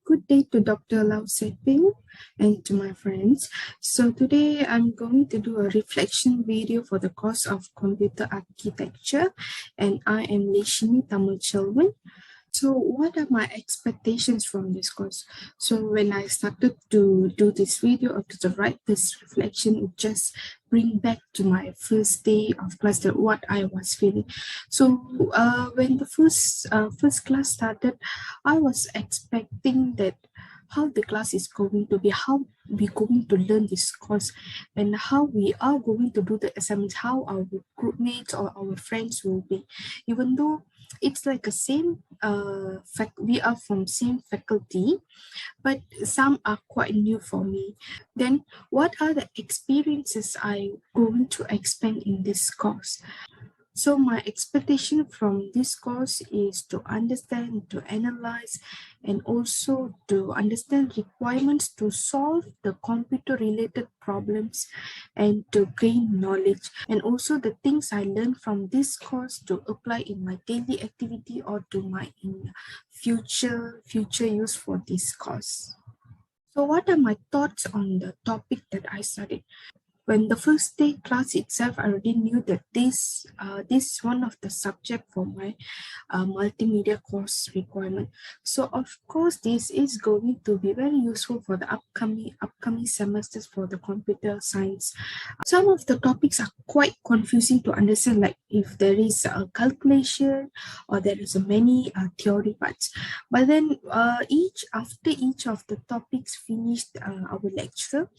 Good day to Dr. Lau Seping and to my friends. So today I'm going to do a reflection video for the course of Computer Architecture, and I am Leshini Tamil Chelvan. So what are my expectations from this course? So when I started to do this video or to write this reflection, it just bring back to my first day of class that what I was feeling. So when the first class started, I was expecting that how the class is going to be, how we going to learn this course, and how we are going to do the assignments, how our group mates or our friends will be, even though it's like a same we are from same faculty, but some are quite new for me. Then what are the experiences I going to expand in this course? So my expectation from this course is to understand, to analyze, and also to understand requirements to solve the computer related problems and to gain knowledge, and also the things I learned from this course to apply in my daily activity or to my future use for this course. So what are my thoughts on the topic that I studied? When the first day class itself, I already knew that this is one of the subject for my multimedia course requirement. So of course, this is going to be very useful for the upcoming semesters for the computer science. Some of the topics are quite confusing to understand, like if there is a calculation or there is a many theory parts. But then after each of the topics finished, our lecturer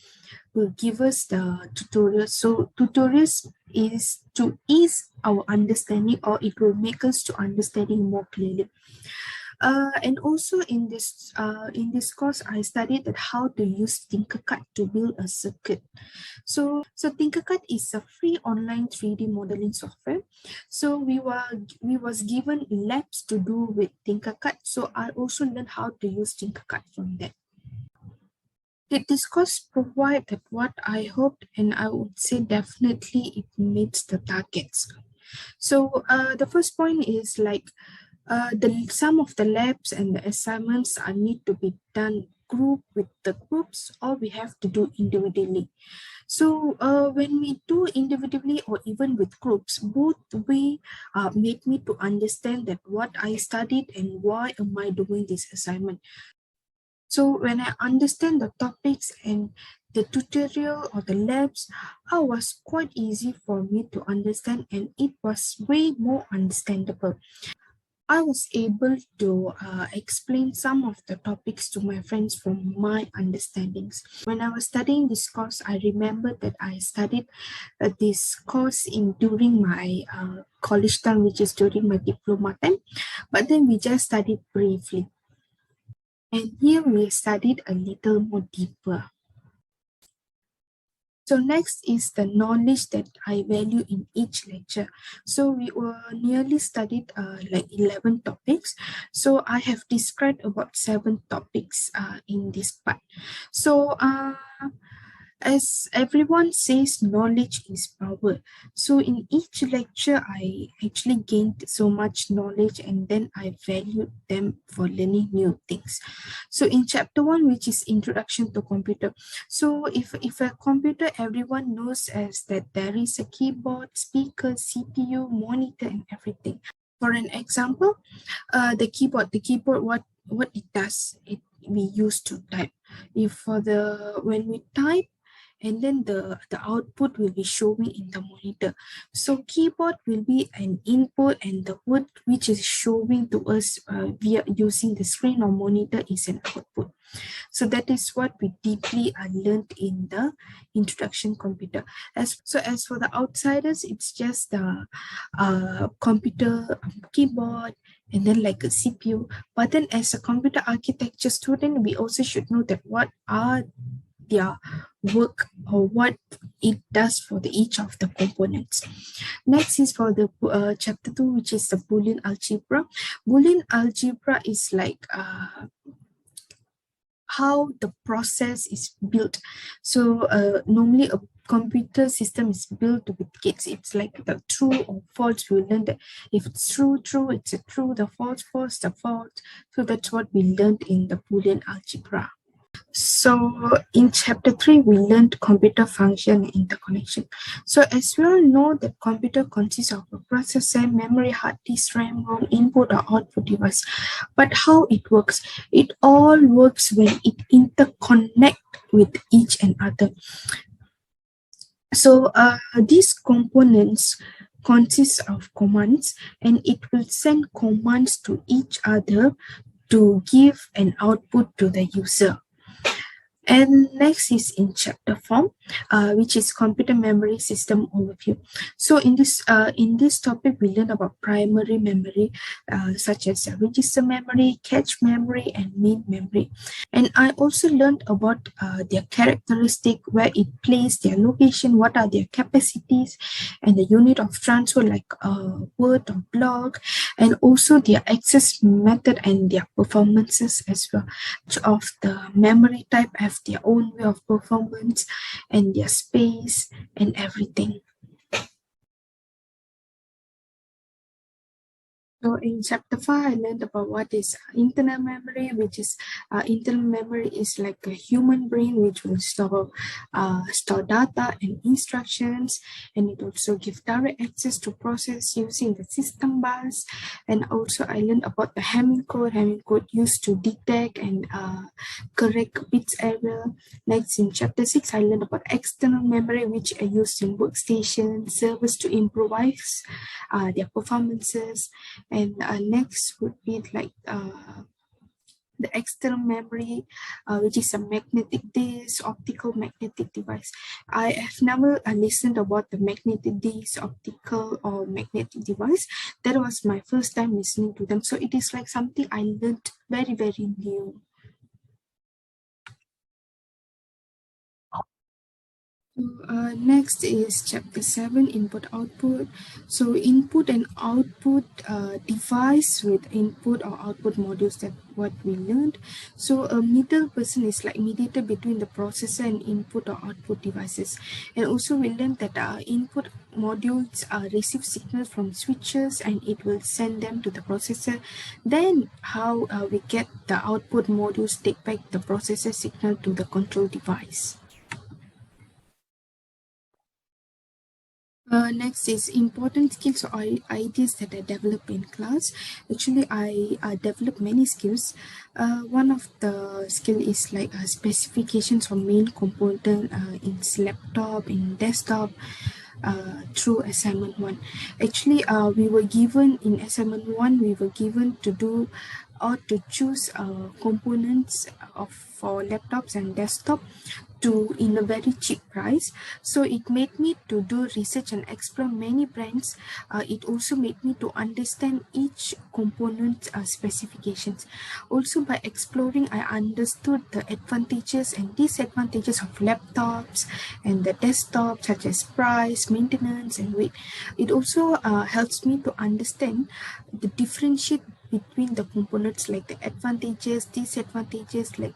will give us the tutorial. So tutorials is to ease our understanding, or it will make us to understanding more clearly. And also in this course, I studied that how to use Tinkercad to build a circuit. So Tinkercad is a free online 3D modeling software. So we was given labs to do with Tinkercad. So I also learned how to use Tinkercad from that. Did this course provide that what I hoped? And I would say definitely it meets the targets. So the first point is like some of the labs and the assignments are need to be done group with the groups, or we have to do individually. So when we do individually or even with groups, both way made me to understand that what I studied and why am I doing this assignment. So when I understand the topics and the tutorial or the labs, it was quite easy for me to understand, and it was way more understandable. I was able to explain some of the topics to my friends from my understandings. When I was studying this course, I remember that I studied this course during my college time, which is during my diploma time, but then we just studied briefly. And here we studied a little more deeper. So next is the knowledge that I value in each lecture. So we were nearly studied like 11 topics. So I have described about 7 topics in this part. So as everyone says, knowledge is power. So in each lecture, I actually gained so much knowledge, and then I valued them for learning new things. So in chapter 1, which is introduction to computer. So if a computer, everyone knows as that there is a keyboard, speaker, CPU, monitor, and everything. For an example, the keyboard, what it does, we use to type. When we type, and then the output will be showing in the monitor. So keyboard will be an input, and the word which is showing to us via using the screen or monitor is an output. So that is what we deeply learned in the introduction computer. As for the outsiders, it's just the computer keyboard and then like a CPU. But then as a computer architecture student, we also should know that what are their work or what it does for each of the components. Next is for the chapter 2, which is the Boolean algebra. Boolean algebra is like how the process is built. So normally a computer system is built with gates. It's like the true or false. We learned that if it's true, true, it's a true, the false, false, the false. So that's what we learned in the Boolean algebra. So in chapter 3, we learned computer function and interconnection. So as we all know, the computer consists of a processor, memory, hard disk, RAM, ROM, input or output device. But how it works? It all works when it interconnect with each another. So these components consist of commands, and it will send commands to each other to give an output to the user. And next is in chapter 4, which is computer memory system overview. So in this topic, we learn about primary memory, such as register memory, cache memory, and main memory. And I also learned about their characteristic, where it plays, their location, what are their capacities, and the unit of transfer, like word or block, and also their access method and their performances as well. Each of the memory type have their own way of performance and their space and everything. So in chapter 5, I learned about what is internal memory, which is internal memory is like a human brain, which will store data and instructions, and it also gives direct access to process using the system bus. And also I learned about the Hamming code used to detect and correct bits error. Next in chapter 6, I learned about external memory, which are used in workstations, servers to improvise their performances. And next would be like the external memory, which is a magnetic disk, optical magnetic device. I have never listened about the magnetic disk, optical or magnetic device. That was my first time listening to them. So it is like something I learned very, very new. So, next is chapter 7, input output. So input and output device with input or output modules, that what we learned. So a middle person is like mediator between the processor and input or output devices. And also we learned that input modules receive signals from switches and it will send them to the processor. Then how we get the output modules take back the processor signal to the control device. Next is important skills or ideas that I develop in class. Actually, I develop many skills. One of the skill is like specifications for main component in laptop, in desktop, through assignment 1. Actually, we were given in assignment 1, we were given to do or to choose components of for laptops and desktop to in a very cheap price. So it made me to do research and explore many brands. It also made me to understand each component specifications. Also by exploring, I understood the advantages and disadvantages of laptops and the desktop, such as price, maintenance, and weight. It also helps me to understand the differentiate between the components, like the advantages, disadvantages, like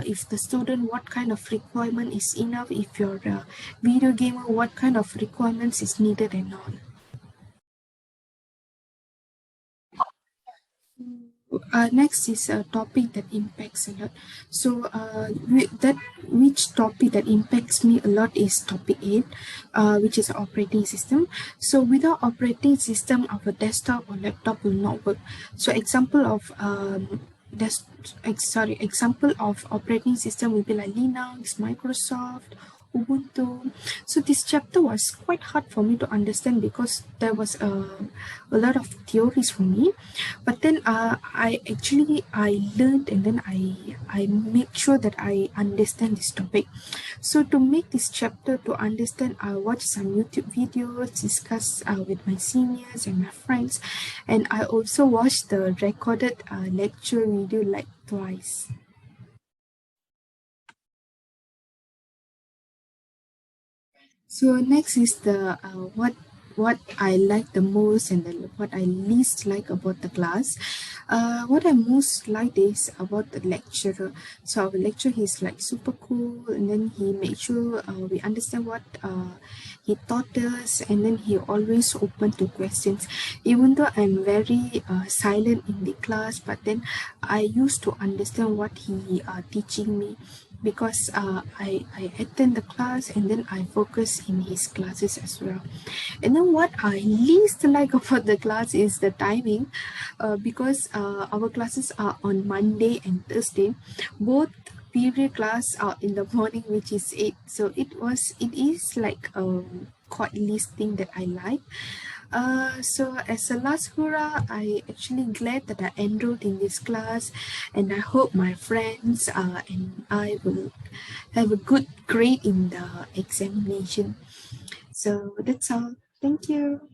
if the student, what kind of requirement is enough, if you're a video gamer, what kind of requirements is needed and all. Next is a topic that impacts a lot. So which topic that impacts me a lot is topic 8, which is operating system. So without operating system, our desktop or laptop will not work. So example of example of operating system will be like Linux, Microsoft, Ubuntu. So this chapter was quite hard for me to understand because there was a lot of theories for me. But then I learned, and then I make sure that I understand this topic. So to make this chapter to understand, I watched some YouTube videos, discuss with my seniors and my friends, and I also watched the recorded lecture video like twice. So next is the what what I like the most and then what I least like about the class. What I most like is about the lecturer. So our lecturer, he's like super cool, and then he made sure we understand what he taught us, and then he always open to questions. Even though I'm very silent in the class, but then I used to understand what he teaching me, because I attend the class and then I focus in his classes as well. And then what I least like about the class is the timing, because our classes are on Monday and Thursday. Both period class are in the morning, which is 8. So it is like quite least thing that I like. So as a last hurrah, I actually glad that I enrolled in this class, and I hope my friends and I will have a good grade in the examination. So that's all. Thank you.